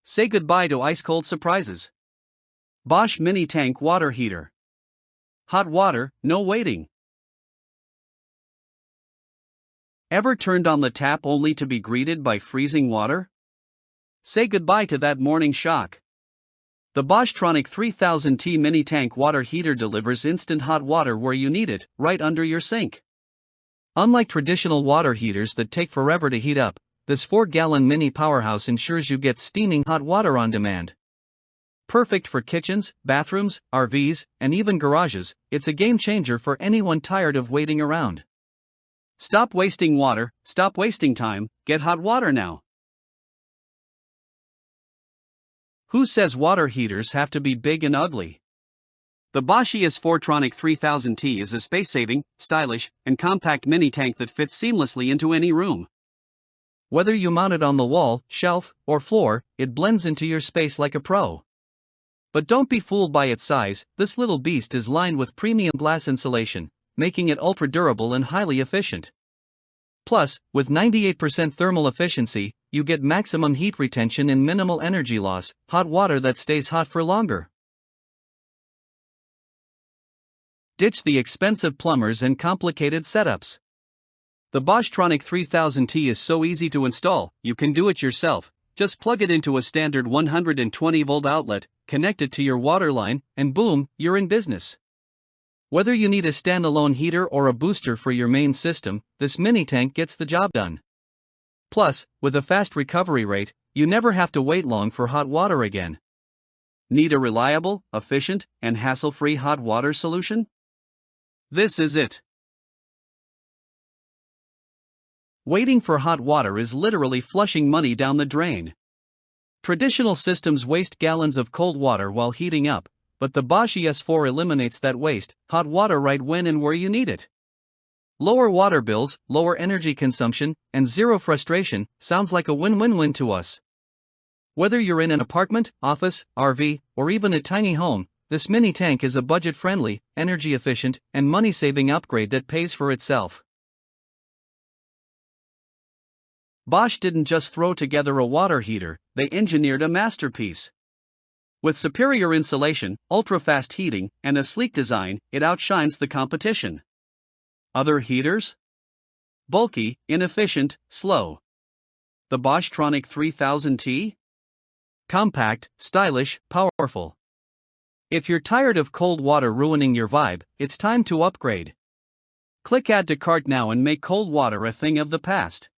Say goodbye to ice-cold surprises. Bosch Mini Tank Water Heater. Hot water, no waiting. Ever turned on the tap only to be greeted by freezing water? Say goodbye to that morning shock. The Bosch Tronic 3000T Mini Tank Water Heater delivers instant hot water where you need it, right under your sink. Unlike traditional water heaters that take forever to heat up, this 4-gallon mini powerhouse ensures you get steaming hot water on demand. Perfect for kitchens, bathrooms, RVs, and even garages, it's a game changer for anyone tired of waiting around. Stop wasting water, stop wasting time, get hot water now. Who says water heaters have to be big and ugly? The Bosch ES4 Tronic 3000T is a space-saving, stylish, and compact mini tank that fits seamlessly into any room. Whether you mount it on the wall, shelf, or floor, it blends into your space like a pro. But don't be fooled by its size, this little beast is lined with premium glass insulation, making it ultra-durable and highly efficient. Plus, with 98% thermal efficiency, you get maximum heat retention and minimal energy loss, hot water that stays hot for longer. Ditch the expensive plumbers and complicated setups. The Bosch Tronic 3000T is so easy to install, you can do it yourself. Just plug it into a standard 120-volt outlet, connect it to your water line, and boom, you're in business. Whether you need a standalone heater or a booster for your main system, this mini tank gets the job done. Plus, with a fast recovery rate, you never have to wait long for hot water again. Need a reliable, efficient, and hassle-free hot water solution? This is it. Waiting for hot water is literally flushing money down the drain. Traditional systems waste gallons of cold water while heating up, but the Bosch ES4 eliminates that waste, hot water right when and where you need it. Lower water bills, lower energy consumption, and zero frustration sounds like a win-win-win to us. Whether you're in an apartment, office, RV, or even a tiny home, this mini tank is a budget-friendly, energy-efficient, and money-saving upgrade that pays for itself. Bosch didn't just throw together a water heater, they engineered a masterpiece. With superior insulation, ultra-fast heating, and a sleek design, it outshines the competition. Other heaters? Bulky, inefficient, slow. The Bosch Tronic 3000T? Compact, stylish, powerful. If you're tired of cold water ruining your vibe, it's time to upgrade. Click Add to Cart now and make cold water a thing of the past.